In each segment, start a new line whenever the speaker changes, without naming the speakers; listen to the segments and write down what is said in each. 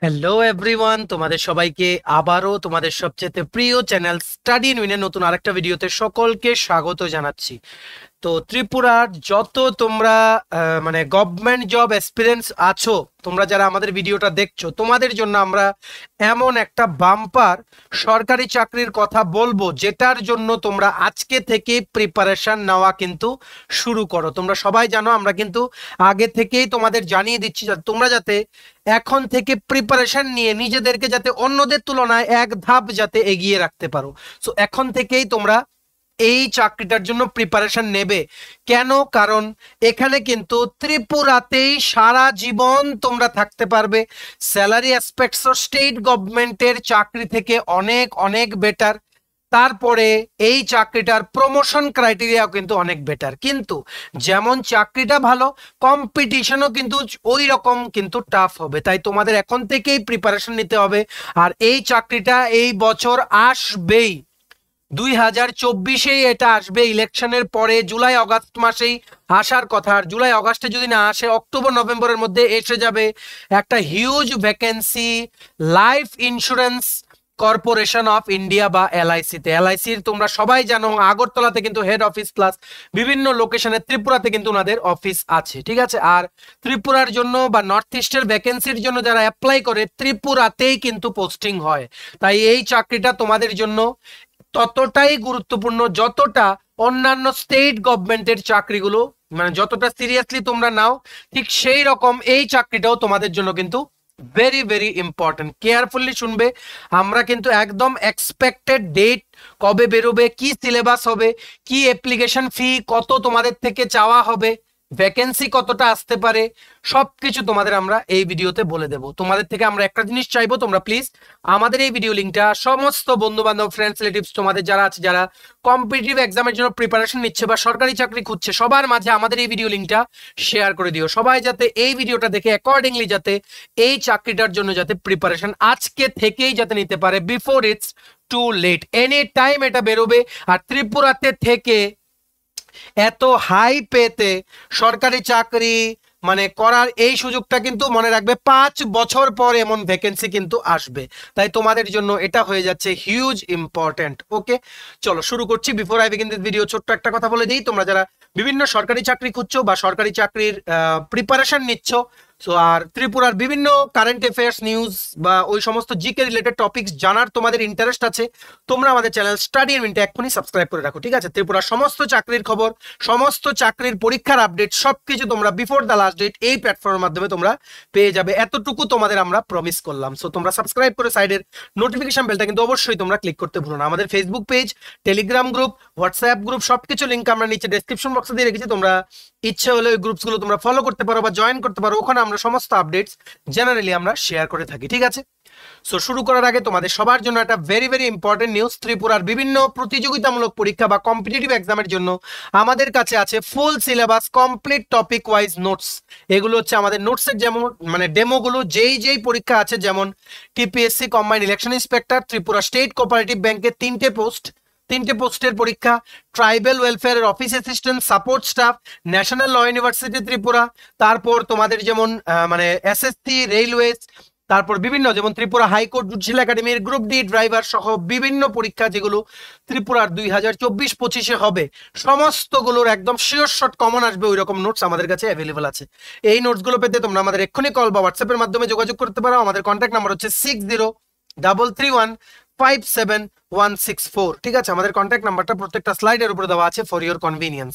Hello everyone, তোমাদের সবাইকে আবারও তোমাদের সবচেয়ে প্রিয় চ্যানেল স্টাডি ইন উইনের নতুন আরেকটা ভিডিওতে সকলকে স্বাগত জানাচ্ছি। তো ত্রিপুরার যত তোমরা মানে গভর্নমেন্ট জব এক্সপিরিয়েন্স আছো, তোমরা যারা আমাদের ভিডিওটা দেখছো, তোমাদের জন্য আমরা এমন একটা বাম্পার সরকারি চাকরির কথা বলবো যেটার জন্য তোমরা আজকে থেকে প্রিপারেশন নেওয়া কিন্তু শুরু করো। তোমরা সবাই জানো আমরা কিন্তু আগে থেকেই তোমাদের জানিয়ে দিচ্ছি তোমরা যাতে এখন থেকে প্রিপারেশন নিয়ে নিজেদেরকে যাতে অন্যদের তুলনায় এক ধাপ যাতে এগিয়ে রাখতে পারো। সো এখন থেকেই তোমরা এই চাকরিটার জন্য প্রিপারেশন নেবে। কেন? কারণ এখানে কিন্তু ত্রিপুরাতেই সারা জীবন তোমরা থাকতে পারবে। স্যালারি অ্যাসপেক্টস স্টেট গভর্নমেন্টের চাকরি থেকে অনেক অনেক বেটার। তারপরে এই চাকরিটার প্রমোশন ক্রাইটেরিয়াও কিন্তু অনেক বেটার। কিন্তু যেমন চাকরিটা ভালো, কম্পিটিশনও কিন্তু ওই রকম কিন্তু টাফ হবে। তাই তোমাদের এখন থেকেই প্রিপারেশন নিতে হবে। আর এই চাকরিটা এই বছর আসবেই, 2024-এই এটা আসবে। ইলেকশনের পরে জুলাই আগস্ট মাসেই আসার কথা। আর জুলাই আগস্টে যদি না আসে, অক্টোবর নভেম্বরের মধ্যে এসে যাবে একটা huge vacancy life insurance corporation of India বা এলআইসিতে। এলআইসির তোমরা সবাই জানো আগরতলাতে কিন্তু হেড অফিস, প্লাস বিভিন্ন লোকেশনে ত্রিপুরাতে কিন্তু ওনাদের অফিস আছে, ঠিক আছে। আর ত্রিপুরার জন্য বা নর্থ ইস্টের ভ্যাকেন্সির জন্য যারা অ্যাপ্লাই করে ত্রিপুরাতেই কিন্তু পোস্টিং হয়। তাই এই চাকরিটা তোমাদের জন্য ততটাই গুরুত্বপূর্ণ যতটা অন্যান্য স্টেট গভর্নমেন্টের চাকরিগুলো, মানে যতটা সিরিয়াসলি তোমরা নাও, ঠিক সেই রকম এই চাকরিটাও তোমাদের জন্য কিন্তু ভেরি ভেরি ইম্পর্টেন্ট। কেয়ারফুলি শুনবে। আমরা কিন্তু একদম এক্সপেক্টেড ডেট, কবে বেরোবে, কি সিলেবাস হবে, কি অ্যাপ্লিকেশন ফি কত তোমাদের থেকে চাওয়া হবে, ভ্যাকেন্সি কতটা আসতে পারে, সবকিছু তোমাদের আমরা এই ভিডিওতে বলে দেব। তোমাদের থেকে আমরা একটা জিনিস চাইবো, তোমরা প্লিজ আমাদের এই ভিডিও লিঙ্কটা সমস্ত বন্ধু বান্ধব, ফ্রেন্ডস, রিলেটিভস তোমাদের যারা আছে, যারা কম্পিটিটিভ এক্সামের জন্য প্রিপারেশন নিচ্ছে বা সরকারি চাকরি খুঁজছে, সবার মাঝে আমাদের এই ভিডিও লিঙ্কটা শেয়ার করে দিও। সবাই যাতে এই ভিডিওটা দেখে অ্যাকর্ডিংলি যাতে এই চাকরিটার জন্য যাতে প্রিপারেশন আজকে থেকেই যাতে নিতে পারে, before it's too late. Any time এটা বেরোবে। আর ত্রিপুরাতে থেকে এত হাই পেতে সরকারি চাকরি মানে করার এই সুযোগটা কিন্তু মনে রাখবে 5 বছর পর এমন ভ্যাকেন্সি কিন্তু আসবে। তাই তোমাদের জন্য এটা হয়ে যাচ্ছে হিউজ ইম্পর্টেন্ট। ওকে, চলো শুরু করছি। Before I begin this video ছোট্ট একটা কথা বলে দিই, তোমরা যারা বিভিন্ন সরকারি চাকরি খুঁজছো বা সরকারি চাকরির প্রিপারেশন নিচ্ছ, সো আর ত্রিপুরার বিভিন্ন কারেন্ট অ্যাফেয়ার্স নিউজ বা ওই সমস্ত জিকে রিলেটেড টপিকস জানার তোমাদের ইন্টারেস্ট আছে, তোমরা আমাদের চ্যানেল স্টাডি ইন উইনটা এক্ষুনি সাবস্ক্রাইব করে রাখো, ঠিক আছে। ত্রিপুরার সমস্ত চাকরির খবর, সমস্ত চাকরির পরীক্ষার আপডেট সবকিছু তোমরা বিফোর দ্য লাস্ট ডেট এই প্ল্যাটফর্মের মাধ্যমে তোমরা পেয়ে যাবে। এতটুকু তোমাদের আমরা প্রমিস করলাম। সো তোমরা সাবস্ক্রাইব করে সাইডের নোটিফিকেশন বেলটা কিন্তু অবশ্যই তোমরা ক্লিক করতে ভুলো না। আমাদের Facebook page, Telegram group, WhatsApp group সবকিছু লিঙ্ক আমরা নিচে ডেসক্রিপশন বক্সে দিয়ে রেখেছি। তোমরা ইচ্ছে হলে ওই গ্রুপসগুলো তোমরা ফলো করতে পারো বা জয়েন করতে পারো। ওখানে আমরা সমস্ত আপডেটস জেনারেলি আমরা শেয়ার করে থাকি, ঠিক আছে। সো শুরু করার আগে তোমাদের সবার জন্য একটা ভেরি ভেরি ইম্পর্টেন্ট নিউজ। ত্রিপুরার বিভিন্ন প্রতিযোগিতামূলক পরীক্ষা বা কম্পিটিটিভ এক্সামের জন্য আমাদের কাছে আছে full syllabus, complete topic wise notes. এগুলো হচ্ছে আমাদের নোটসের যেমন মানে ডেমোগুলো, যেই যেই পরীক্ষা আছে, যেমন TPSC combined election inspector, Tripura state cooperative ব্যাংকের 3টে পোস্টের পরীক্ষা, tribal ওয়েলফেয়ারের office assistant, support staff, national law university Tripura, তারপর তোমাদের যেমন মানে এসএসসি, রেলওয়েজ, তারপর বিভিন্ন যেমন ত্রিপুরা হাইকোর্ট জুডিশিয়াল একাডেমির গ্রুপ ডি ড্রাইভার সহ বিভিন্ন পরীক্ষা যেগুলো ত্রিপুরার 2024-25-এ হবে, সমস্তগুলোর একদম শিওর শট কমন আসবে ওই রকম নোটস আমাদের কাছে অ্যাভেলেবল আছে। এই নোটসগুলো পেতে তোমরা আমাদের এক্ষুনি কল বা হোয়াটসঅ্যাপের মাধ্যমে যোগাযোগ করতে পারো। আমাদের কন্ট্যাক্ট নাম্বার হচ্ছে 6033157164, ঠিক আছে। আমাদের কন্ট্যাক্ট নাম্বারটা প্রত্যেকটা স্লাইডের উপরে দেওয়া আছে ফর ইওর কনভিনিয়েন্স।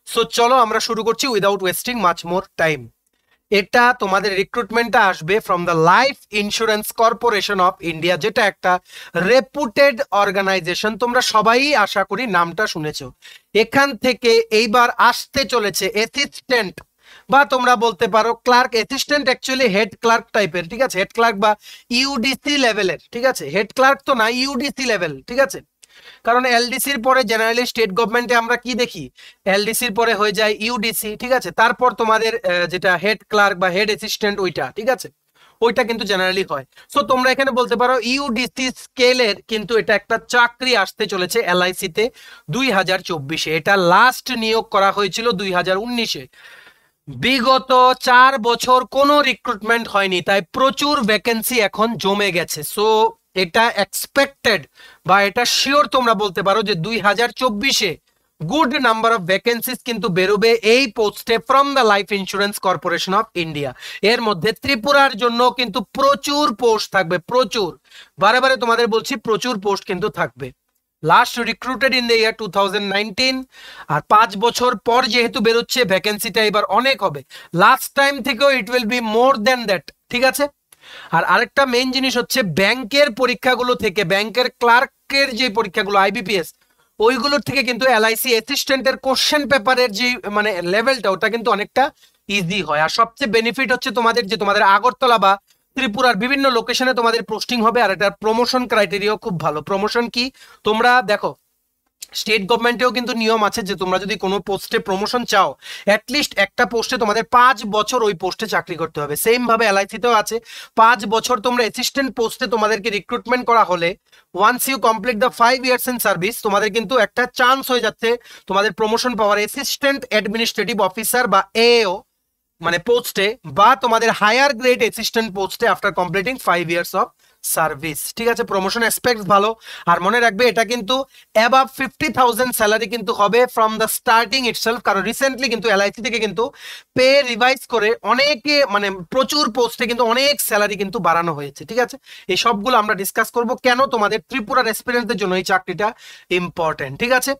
সো চলো আমরা শুরু করছি without wasting much more time. এটা তোমাদের রিক্রুটমেন্টটা আসবে from the life insurance corporation of India, যেটা একটা রেপুটেড অর্গানাইজেশন। তোমরা সবাই আশা করি নামটা শুনেছো। এখান থেকে এইবার আসতে চলেছে অ্যাসিস্ট্যান্ট, বা তোমরা বলতে পারো clerk. Assistant actually head clerk টাইপের, ঠিক আছে। হেড ক্লার্ক বা ইউডিসি লেভেলের, ঠিক আছে। হেড ক্লার্ক তো না, ইউডিসি লেভেল, ঠিক আছে। কারণ এলডিসির পরে জেনারেলি স্টেট গভর্নমেন্টে আমরা কি দেখি, এলডিসির পরে হয়ে যায় ইউডিসি, ঠিক আছে। তারপর তোমাদের যেটা হেড ক্লার্ক বা হেড অ্যাসিস্ট্যান্ট ওইটা, ঠিক আছে, ওইটা কিন্তু জেনারেলি হয়। সো তোমরা এখানে বলতে পারো ইউডিসি স্কেলের কিন্তু এটা একটা চাকরি আসতে চলেছে এলআইসিতে 2024-এ। এটা লাস্ট নিয়োগ করা হয়েছিল 2019-এ। বিগত 4 বছর কোনো রিক্রুটমেন্ট হয়নি, তাই প্রচুর ভ্যাকেন্সি এখন জমে গেছে। সো এটা এক্সপেক্টেড বা এটা শিওর তোমরা বলতে পারো যে 2024-এ গুড নাম্বার অফ ভ্যাকেন্সিস কিন্তু বেরোবে এই পোস্টে from the life insurance corporation of India. এর মধ্যে ত্রিপুরার জন্য কিন্তু প্রচুর পোস্ট থাকবে, প্রচুর, বারে বারে তোমাদের বলছি প্রচুর পোস্ট কিন্তু থাকবে। Last recruited in the year 2019, আর 5 বছর পর যেহেতু বেরোচ্ছে ভ্যাকেন্সিটা এবার অনেক হবে, লাস্ট টাইম থেকেও it will be more than that, ঠিক আছে। আর আরেকটা মেইন জিনিস হচ্ছে ব্যাংকের পরীক্ষাগুলো থেকে, ব্যাংকের ক্লার্কের যে পরীক্ষাগুলো আইবিপিএস, ওইগুলোর থেকে কিন্তু এলআইসি অ্যাসিস্ট্যান্টের কোশ্চেন পেপারের যে মানে লেভেলটা, ওটা কিন্তু অনেকটা ইজি হয়। আর সবচেয়ে বেনিফিট হচ্ছে তোমাদের যে তোমাদের আগরতলা বা ত্রিপুরার বিভিন্ন লোকেশনে তোমাদের পোস্টিং হবে, আর এটার প্রমোশন ক্রাইটেরিয়াও খুব ভালো। প্রমোশন কি, তোমরা দেখো স্টেট গভর্নমেন্টেও কিন্তু নিয়ম আছে যে তোমরা যদি কোনো পোস্টে প্রমোশন চাও, অ্যাটলিস্ট একটা পোস্টে তোমাদের 5 বছর ওই পোস্টে চাকরি করতে হবে। সেম ভাবে এলআইসিতেও আছে, 5 বছর তোমরা অ্যাসিস্ট্যান্ট পোস্টে তোমাদেরকে রিক্রুটমেন্ট করা হলে, once you complete the 5 years in service, তোমাদের কিন্তু একটা চান্স হয়ে যাচ্ছে তোমাদের প্রমোশন পাওয়ার অ্যাসিস্ট্যান্ট অ্যাডমিনিস্ট্রেটিভ অফিসার বা এও মানে পোস্টে, বা তোমাদের হায়ার গ্রেড অ্যাসিস্ট্যান্ট পোস্টে after completing 5 years of service, ঠিক আছে। প্রমোশন অ্যাসপেক্ট ভালো। আর মনে রাখবে এটা কিন্তু অ্যাবাভ 50,000 স্যালারি কিন্তু হবে ফ্রম দ্য স্টার্টিং ইটসেলফ, কারণ রিসেন্টলি কিন্তু এলআইসি থেকে কিন্তু পে রিভাইজ করে অনেকে মানে প্রচুর পোস্টে কিন্তু অনেক স্যালারি কিন্তু বাড়ানো হয়েছে, ঠিক আছে। এই সবগুলো আমরা ডিসকাস করব কেন তোমাদের ত্রিপুরার এক্সপিরিয়েন্সের জন্য এই চাকরিটা ইম্পর্টেন্ট, ঠিক আছে।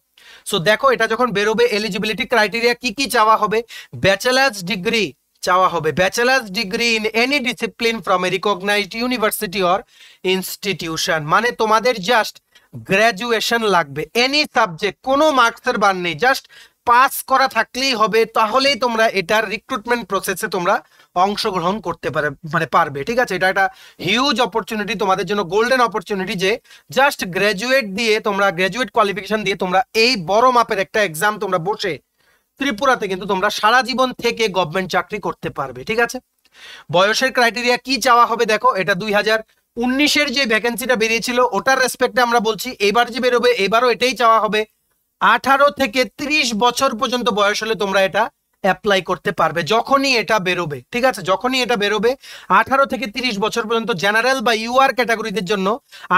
সো দেখো এটা যখন বেরোবে, এলিজিবিলিটি ক্রাইটেরিয়া কি কি চাওয়া হবে, ব্যাচেলার্স ডিগ্রি চাওয়া হবে, bachelors degree in any discipline from a recognized university or institution, মানে তোমাদের জাস্ট গ্র্যাজুয়েশন লাগবে, এনি সাবজেক্ট, কোনো মার্কসের বার নেই, জাস্ট পাস করা থাকলেই হবে, তাহলেই তোমরা এটার রিক্রুটমেন্ট প্রসেসে তোমরা অংশগ্রহণ করতে পারবে, ঠিক আছে। এটা একটা হিউজ অপরচুনিটি তোমাদের জন্য, গোল্ডেন অপরচুনিটি, যে জাস্ট গ্র্যাজুয়েট দিয়ে তোমরা, গ্র্যাজুয়েট কোয়ালিফিকেশন দিয়ে তোমরা এই বড় মাপের একটা এক্সাম তোমরা বসে ত্রিপুরাতে কিন্তু তোমরা সারা জীবন থেকে গভর্নমেন্ট চাকরি করতে পারবে, ঠিক আছে। বয়সের ক্রাইটেরিয়া কি চাওয়া হবে, দেখো এটা 2019-এর যে ভ্যাকেন্সিটা বেরিয়েছিল ওটার রেসপেক্টে আমরা বলছি, এবার যে বেরোবে এবারও এটাই চাওয়া হবে, 18 থেকে 30 বছর পর্যন্ত বয়স হলে তোমরা এটা অ্যাপ্লাই করতে পারবে যখনই এটা বেরোবে, ঠিক আছে। যখনই এটা বেরোবে 18 থেকে 30 বছর পর্যন্ত জেনারেল বা ইউআর ক্যাটাগরিদের জন্য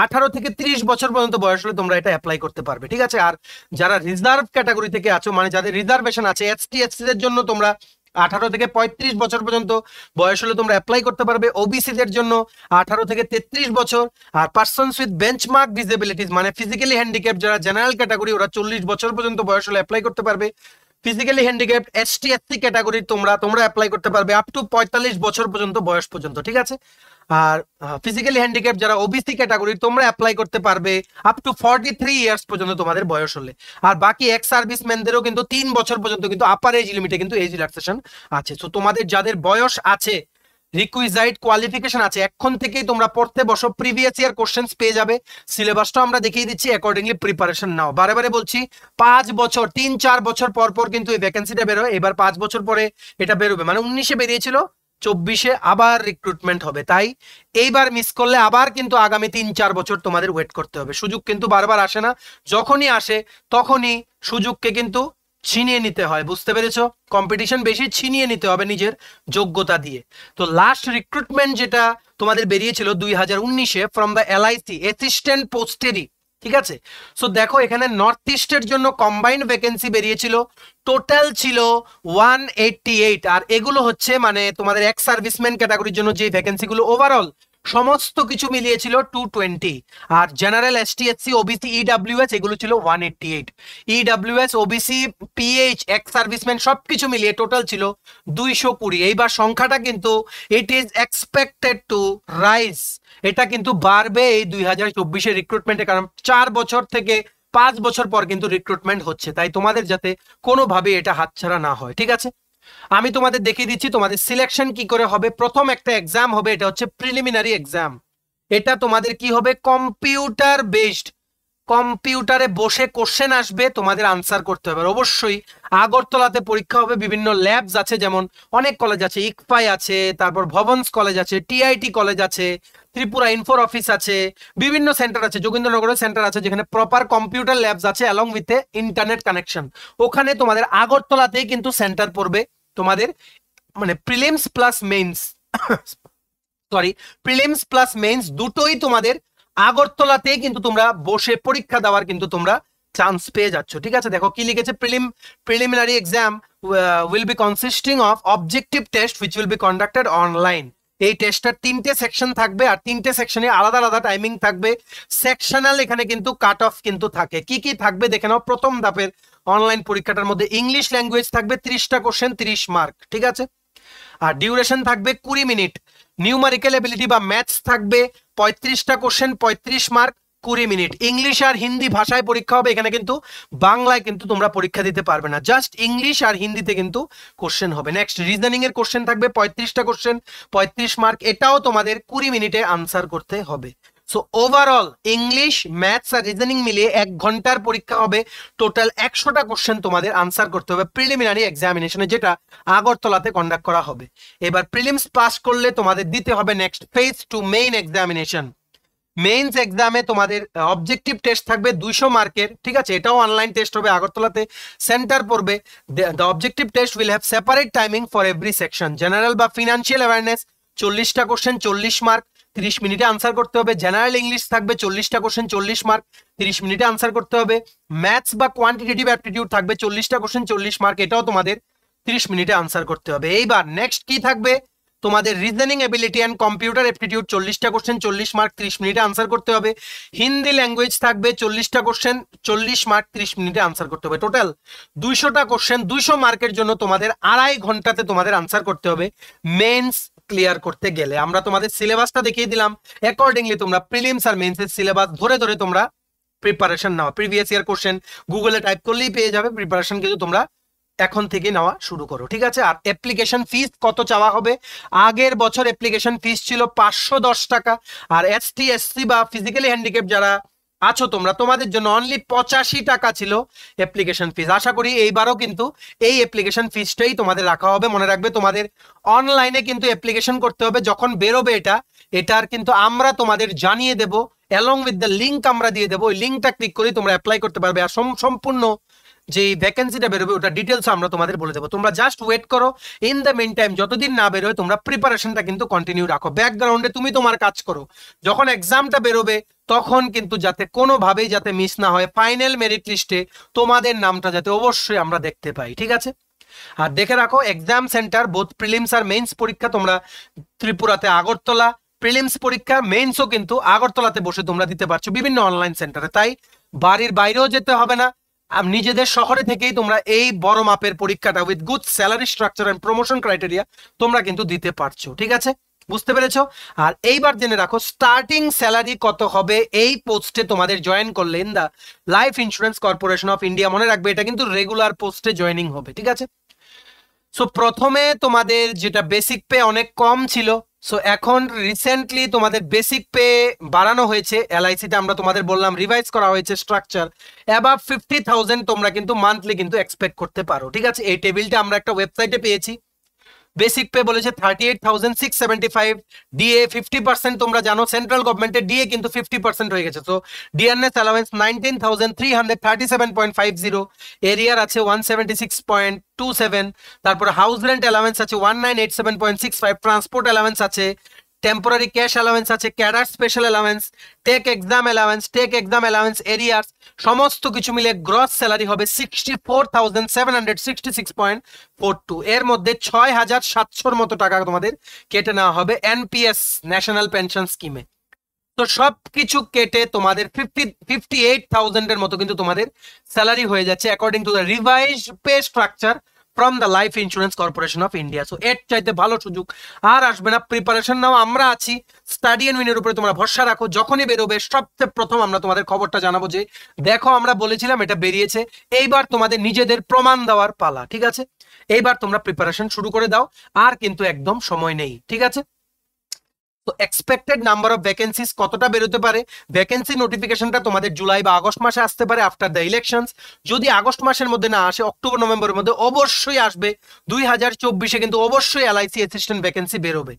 18 থেকে 30 বছর পর্যন্ত বয়স হলে তোমরা এটা অ্যাপ্লাই করতে পারবে, ঠিক আছে। আর যারা রিজার্ভ ক্যাটাগরি থেকে আছো, মানে যাদের রিজার্ভেশন আছে, এসটি এসসিদের জন্য তোমরা 18 থেকে 35 বছর পর্যন্ত বয়স হলে তোমরা অ্যাপ্লাই করতে পারবে, ওবিসিদের জন্য 18 থেকে 33 বছর, আর পার্সনস উইথ বেঞ্চমার্ক ডিসেবিলিটিস মানে ফিজিক্যালি হ্যান্ডিক্যাপ যারা জেনারেল ক্যাটাগরি, ওরা 40 বছর পর্যন্ত বয়স হলে অ্যাপ্লাই করতে পারবে। ফিজিক্যালি হ্যান্ডিক্যাপ এসটি এসসি ক্যাটাগরির তোমরা অ্যাপ্লাই করতে পারবে আপ টু 45 বছর পর্যন্ত বয়স পর্যন্ত, ঠিক আছে। আর ফিজিক্যালি হ্যান্ডিক্যাপ যারা ওবিসি ক্যাটাগরির, তোমরা অ্যাপ্লাই করতে পারবে আপ টু 43 ইয়ার্স পর্যন্ত তোমাদের বয়স হলে। আর বাকি এক্স সার্ভিসম্যানদেরও কিন্তু 3 বছর পর্যন্ত কিন্তু আপার এজ লিমিটে কিন্তু এজ রিল্যাক্সেশন আছে। তো তোমাদের যাদের বয়স আছে, রিকুইজাইট কোয়ালিফিকেশন আছে, এখন থেকেই তোমরা পড়তে বসো, প্রিভিয়াস ইয়ার কোশ্চেন্স পেয়ে যাবে, সিলেবাসটা আমরা দেখিয়ে দিচ্ছি, অ্যাকর্ডিংলি প্রিপারেশন নাও। বারে বারে বলছি 5 বছর 3-4 বছর পর পর কিন্তু এই ভ্যাকেন্সিটা বেরোয়, এবার 5 বছর পরে এটা বেরোবে, মানে 19-এ বেরিয়েছিল, 24-এ আবার রিক্রুটমেন্ট হবে, তাই এইবার মিস করলে আবার কিন্তু আগামী 3-4 বছর তোমাদের ওয়েট করতে হবে। সুযোগ কিন্তু বারবার আসে না, যখনই আসে তখনই সুযোগকে কিন্তু ছিনিয়ে নিতে হয়, বুঝতে পেরেছো? কম্পিটিশন বেশি, ছিনিয়ে নিতে হবে নিজের যোগ্যতা দিয়ে। তো লাস্ট রিক্রুটমেন্ট যেটা তোমাদের বেরিয়েছিল 2019-এ ফ্রম দ্য এলআইসি অ্যাসিস্ট্যান্ট পোস্টেরই, ঠিক আছে। সো দেখো এখানে নর্থ ইস্টের জন্য কম্বাইন্ড ভ্যাকেন্সি বেরিয়েছিল, টোটাল ছিল 188, আর এগুলো হচ্ছে মানে তোমাদের এক্স সার্ভিসম্যান ক্যাটাগরির জন্য যে ভ্যাকেন্সিগুলো, ওভারঅল সমস্ত কিছু মিলিয়েছিল 220, আর general ST SC OBC EWS এগুলো ছিল 188, EWS OBC PH ex serviceman সবকিছু মিলিয়ে টোটাল ছিল 220। এইবার সংখ্যাটা কিন্তু it is expected to rise, এটা কিন্তু বাড়বে এই 2024-এর রিক্রুটমেন্টে, কারণ 4 বছর থেকে 5 বছর পর কিন্তু রিক্রুটমেন্ট হচ্ছে, তাই তোমাদের যাতে কোনোভাবে এটা হাতছাড়া না হয়, ঠিক আছে। আমি তোমাদের দেখিয়ে দিচ্ছি তোমাদের সিলেকশন কি করে হবে। প্রথম একটা এক্সাম হবে, এটা হচ্ছে প্রিলিমিনারি এক্সাম, এটা তোমাদের কি হবে, কম্পিউটার বেসড, কম্পিউটারে বসে কোশ্চেন আসবে, তোমাদের আনসার করতে হবে। অবশ্যই আগরতলাতে পরীক্ষা হবে, বিভিন্ন ল্যাবস আছে, যেমন অনেক কলেজ আছে, ইকফাই আছে, তারপর ভবনস কলেজ আছে, টিআইটি কলেজ আছে, ত্রিপুরা ইনফোর অফিস আছে, বিভিন্ন সেন্টার আছে, যোগেন্দ্রনগরের সেন্টার আছে যেখানে প্রপার কম্পিউটার ল্যাবস আছে অ্যালং উইথ ইন্টারনেট কানেকশন। ওখানে তোমাদের আগরতলাতেই কিন্তু সেন্টার পড়বে তোমাদের মানে prelims plus means, sorry prelims plus means দুটোই তোমাদের আগরতলাতেই কিন্তু তোমরা বসে পরীক্ষা দেওয়ার কিন্তু তোমরা চান্স পেয়ে যাচ্ছ। ঠিক আছে, দেখো কি লিখেছে, preliminary exam will be consisting of objective test which will be conducted online. এই টেস্টটার 3টে সেকশন থাকবে আর 3টে সেকশনে আলাদা আলাদা টাইমিং থাকবে। সেকশনাল এখানে কিন্তু কাট অফ কিন্তু থাকে। কি কি থাকবে দেখে নাও। প্রথম ধাপের অনলাইন পরীক্ষাটার মধ্যে ইংলিশ ল্যাঙ্গুয়েজ থাকবে 30টা কোশ্চেন 30 মার্ক। ঠিক আছে, আর ডিউরেশন থাকবে 20 মিনিট। নিউমারিক্যাল এবিলিটি বা ম্যাথস থাকবে 35টা কোশ্চেন 35 মার্ক 20 মিনিট। ইংলিশ আর হিন্দি ভাষায় পরীক্ষা হবে, এখানে কিন্তু বাংলায় কিন্তু তোমরা পরীক্ষা দিতে পারবে না, জাস্ট ইংলিশ আর হিন্দিতে কিন্তু কোশ্চেন হবে। নেক্সট রিজনিং এর কোশ্চেন থাকবে 35টা কোশ্চেন 35 মার্ক, এটাও তোমাদের 20 মিনিটে আনসার করতে হবে। সো ওভারঅল ইংলিশ ম্যাথস আর রিজনিং মিলিয়ে 1 ঘন্টার পরীক্ষা হবে। টোটাল 100টা কোশ্চেন তোমাদের আনসার করতে হবে প্রিলিমিনারি এক্সামিনেশনে, যেটা আগরতলাতে কন্ডাক্ট করা হবে। এবার প্রিলিমস পাস করলে তোমাদের দিতে হবে next phase to main examination. Mains এক্সামে তোমাদের অবজেক্টিভ টেস্ট থাকবে 200 মার্কের। ঠিক আছে, এটাও অনলাইন টেস্ট হবে, আগরতলাতে সেন্টার পড়বে। The objective test will have separate timing for every section. General বা ফিনান্সিয়াল অ্যাওয়ারনেস 40টা কোশ্চেন 40 মার্ক 30 মিনিটে আনসার করতে হবে। জেনারেল ইংলিশ থাকবে 40টা কোশ্চেন 40 মার্ক 30 মিনিটে আনসার করতে হবে। ম্যাথস বা কোয়ান্টিটেটিভ অ্যাপটিটিউড থাকবে 40টা কোশ্চেন 40 মার্ক, এটাও তোমাদের 30 মিনিটে আনসার করতে হবে। এইবার নেক্সট কি থাকবে, তোমাদের reasoning ability and computer aptitude 40টা কোশ্চেন 40 মার্ক 30 মিনিটে আনসার করতে হবে। হিন্দি ল্যাঙ্গুয়েজ থাকবে 40টা কোশ্চেন 40 মার্ক 30 মিনিটে আনসার করতে হবে। টোটাল 200টা কোশ্চেন 200 মার্কের জন্য তোমাদের 2.5 ঘন্টাতে তোমাদের আনসার করতে হবে মেইনস ক্লিয়ার করতে গেলে। আমরা তোমাদের সিলেবাসটা দেখিয়ে দিলাম, অ্যাকর্ডিংলি তোমরা প্রিলিমস আর মেইনসের সিলেবাস ধরে ধরে তোমরা প্রিপারেশন নাও। প্রিভিয়াস ইয়ার কোশ্চেন গুগলে টাইপ করলেই পেয়ে যাবে, প্রিপারেশন কিন্তু তোমরা এখন থেকে নেওয়া শুরু করো। ঠিক আছে, আর অ্যাপ্লিকেশন ফিস কত চাওয়া হবে, আগের বছর অ্যাপ্লিকেশন ফিস ছিল 510 টাকা, আর এসটি এসসি বা ফিজিক্যালি হ্যান্ডিক্যাপ যারা আছো তোমরা, তোমাদের জন্য অনলি 85 টাকা ছিল অ্যাপ্লিকেশন ফিস। আশা করি এইবারও কিন্তু এই অ্যাপ্লিকেশন ফিসটাই তোমাদের রাখা হবে। মনে রাখবে তোমাদের অনলাইনে কিন্তু অ্যাপ্লিকেশন করতে হবে, যখন বেরোবে এটার কিন্তু আমরা তোমাদের জানিয়ে দেব, অ্যালং উইথ দ্য লিঙ্ক আমরা দিয়ে দেবো। ওই লিঙ্কটা ক্লিক করে তোমরা অ্যাপ্লাই করতে পারবে। আর সম্পূর্ণ যে ভ্যাকেন্সিটা বেরোবে ওটা ডিটেলস আমরা তোমাদের বলে দেবো, তোমরা জাস্ট ওয়েট করো। ইন দ্য মেন টাইম যতদিন না বেরোয় তোমরা প্রিপারেশনটা কিন্তু কন্টিনিউ রাখো, ব্যাকগ্রাউন্ডে তুমি তোমার কাজ করো। যখন এক্সামটা বেরোবে তখন কিন্তু যাতে কোনোভাবেই যাতে মিস না হয়, ফাইনাল মেরিট লিস্টে তোমাদের নামটা যাতে অবশ্যই আমরা দেখতে পাই। ঠিক আছে, আর দেখে রাখো এক্সাম সেন্টার বোথ প্রিলিমস আর মেইনস পরীক্ষা তোমরা ত্রিপুরাতে আগরতলা, প্রিলিমস পরীক্ষা মেইনসও কিন্তু আগরতলাতে বসে তোমরা দিতে পারছো বিভিন্ন অনলাইন সেন্টারে। তাই বাড়ির বাইরেও যেতে হবে না, নিজেদের শহরে থেকেই তোমরা এই বড় মাপের পরীক্ষাটা with good salary structure and promotion criteria তোমরা কিন্তু দিতে পারছো। ঠিক আছে, বুঝতে পেরেছো? আর এইবার জেনে রাখো স্টার্টিং স্যালারি কত হবে এই পোস্টে তোমাদের জয়েন করলে in the life insurance corporation of India. মনে রাখবে এটা কিন্তু রেগুলার পোস্টে জয়েনিং হবে। ঠিক আছে, সো প্রথমে তোমাদের যেটা বেসিক পে অনেক কম ছিল, সো এখন রিসেন্টলি তোমাদের বেসিক পে বাড়ানো হয়েছে। এলআইসিতে আমরা তোমাদের বললাম রিভাইজ করা হয়েছে স্ট্রাকচার, অ্যাবাভ 50,000 তোমরা কিন্তু মান্থলি কিন্তু এক্সপেক্ট করতে পারো। ঠিক আছে, এই টেবিলটা আমরা একটা ওয়েবসাইটে পেয়েছি। বেসিক পে বলেছে 38,675, ডিএ 50%। তোমরা জানো সেন্ট্রাল গভর্নমেন্টের ডিএ কিন্তু 50% হয়ে গেছে। তো ডিআরএস অ্যালাউন্স 19,337.50, এরিয়ার আছে 176.27, তারপরে হাউস রেন্ট অ্যালাউন্স আছে 1987.65, ট্রান্সপোর্ট অ্যালাউন্স আছে, টেম্পোরারি ক্যাশ অ্যালাউন্স আছে, cadre special allowance, tech exam allowance, arrears, সমস্ত কিছু মিলে গ্রস স্যালারি হবে 64,766.42। এর মধ্যে 6,700 মতো টাকা তোমাদের কেটে নেওয়া হবে এনপিএস ন্যাশনাল পেনশন স্কিমে। তো সবকিছু কেটে তোমাদের 58,000 এর মতো কিন্তু তোমাদের স্যালারি হয়ে যাচ্ছে according to the revise pay structure from the life insurance corporation of India. So এর চাইতে ভালো সুযোগ আর আসবে না। প্রিপারেশন নাও, আমরা আছি, স্টাডি এন্ড উইনের উপরে তোমরা ভরসা রাখো। যখনই বেরোবে সবচেয়ে প্রথম আমরা তোমাদের খবরটা জানাবো যে দেখো আমরা বলেছিলাম এটা বেরিয়েছে। এইবার তোমাদের নিজেদের প্রমাণ দেওয়ার পালা। ঠিক আছে, এইবার তোমরা প্রিপারেশন শুরু করে দাও, আর কিন্তু একদম সময় নেই। ঠিক আছে, তো এক্সপেক্টেড নাম্বার অফ ভ্যাকেন্সিস কতটা বেরোতে পারে, ভ্যাকেন্সি নোটিফিকেশনটা তোমাদের জুলাই বা আগস্ট মাসে আসতে পারে আফটার দ্য ইলেকশনস। যদি আগস্ট মাসের মধ্যে না আসে, অক্টোবর নভেম্বরের মধ্যে অবশ্যই আসবে। 2024-এ কিন্তু অবশ্যই এলআইসি অ্যাসিস্ট্যান্ট ভ্যাকেন্সি বেরোবে।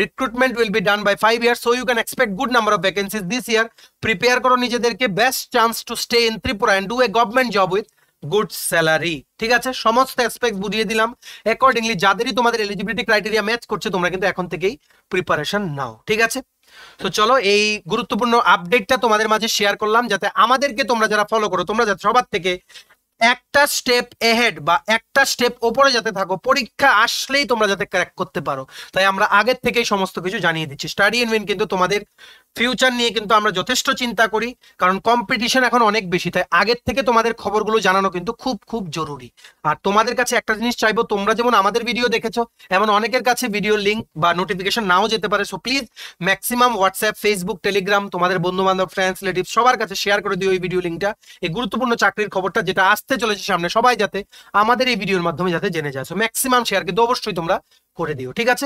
Recruitment will be done by 5 years, so you can expect good number of vacancies this year. Prepare করো নিজেদেরকে, best chance to stay in Tripura and do a government job with good salary. ঠিক আছে, সমস্ত aspect বুঝিয়ে দিলাম। Accordingly যাদেরই তোমাদের eligibility criteria match করছে তোমরা কিন্তু এখন থেকেই প্রিপারেশন নাও। ঠিক আছে, তো চলো এই গুরুত্বপূর্ণ আপডেটটা তোমাদের মাঝে শেয়ার করলাম, যাতে আমাদেরকে তোমরা যারা ফলো করো তোমরা যাতে সবার থেকে একটা স্টেপ এহেড বা একটা স্টেপ ওপরে যাতে থাকো, পরীক্ষা আসলেই তোমরা যাতে ক্র্যাক করতে পারো। তাই আমরা আগের থেকেই সমস্ত কিছু জানিয়ে দিচ্ছি। স্টাডি ইন উইন কিন্তু তোমাদের ফিউচার নিয়ে কিন্তু আমরা যথেষ্ট চিন্তা করি, কারণ কম্পিটিশন এখন অনেক বেশি। তাই আগের থেকে তোমাদের খবরগুলো জানানো কিন্তু খুব খুব জরুরি। আর তোমাদের কাছে একটা জিনিস চাইবো, তোমরা যেমন আমাদের ভিডিও দেখেছো এমন অনেকের কাছে ভিডিও লিঙ্ক বা নোটিফিকেশন নাও যেতে পারে। So please maximum WhatsApp, Facebook, Telegram, তোমাদের বন্ধু বান্ধব, ফ্রেন্ডস, রিলেটিভ সবার কাছে শেয়ার করে দিও এই ভিডিও লিঙ্কটা। এই গুরুত্বপূর্ণ চাকরির খবরটা যেটা আসতে চলেছে সামনে, সবাই যাতে আমাদের এই ভিডিওর মাধ্যমে যাতে জেনে যায়। সো ম্যাক্সিমাম শেয়ার কিন্তু অবশ্যই তোমরা করে দিও। ঠিক আছে,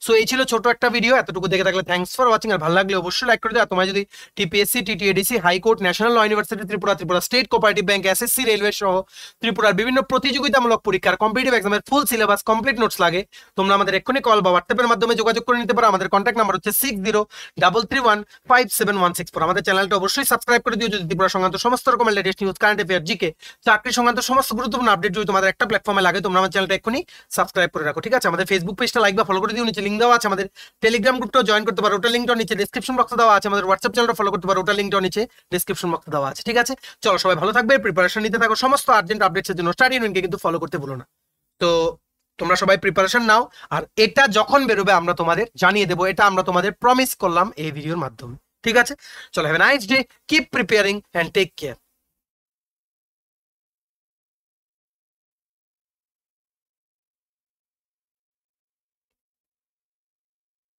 সো এই ছিল ছোট একটা ভিডিও। এতটুকু দেখে থাকলে থ্যাঙ্কস ফর ওয়াচিং। আর ভালো লাগলে অবশ্যই লাইক করে দিও। আর তোমার যদি TPSC, TTADC, high court, national law university Tripura, Tripura state cooperative bank, SSC, railway সহ ত্রিপুরার বিভিন্ন প্রতিযোগিতামূলক পরীক্ষার কম্পিটিটিভ এক্সামের ফুল সিলেবাস, কমপ্লিট নোটস লাগে, তোমরা আমাদের এক্ষুনি কল বা হোয়াটসঅ্যাপের মাধ্যমে যোগাযোগ করে নিতে পারো। আমাদের কন্ট্যাক্ট নাম্বার হচ্ছে 6033157164। আমাদের চ্যানেলটা অবশ্যই সাবস্ক্রাইব করে দিও যদি ত্রিপুরা সংক্রান্ত সমস্ত রকমের latest news, current affair, GK, চাকরি সংক্রান্ত সমস্ত গুরুত্বপূর্ণ আপডেট যদি তোমাদের একটা প্ল্যাটফর্মে লাগে, তোমরা আমার চ্যানেলটা এক্ষুনি সাবস্ক্রাইব করে রাখো। ঠিক আছে, আমাদের ফেসবুক পেজটা লাইক বা ফলো করে দিও, নিচে লিঙ্ক দেওয়া আছে। আমাদের টেলিগ্রাম গ্রুপটাও জয়েন করতে পারো, ওটা লিঙ্কটা নিচে ডেসক্রিপশন বক্সে দেওয়া আছে। আমাদের হোয়াটসঅ্যাপ চ্যানেলটা ফলো করতে পারো, ওটা লিঙ্কটা নিচে ডেসক্রিপশন বক্সে দেওয়া আছে। ঠিক আছে, চলো সবাই ভালো থাকবে, প্রিপারেশন নিতে থাকো। সমস্ত আর্জেন্ট আপডেটসের জন্য স্টাডি ইউনিয়নকে কিন্তু ফলো করতে ভুলো না। তো তোমরা সবাই প্রিপারেশন নাও, আর এটা যখন বেরোবে আমরা তোমাদের জানিয়ে দেবো। এটা আমরা তোমাদের প্রমিস করলাম এই ভিডিওর মাধ্যমে। ঠিক আছে, চলো have a nice day, keep preparing and take care.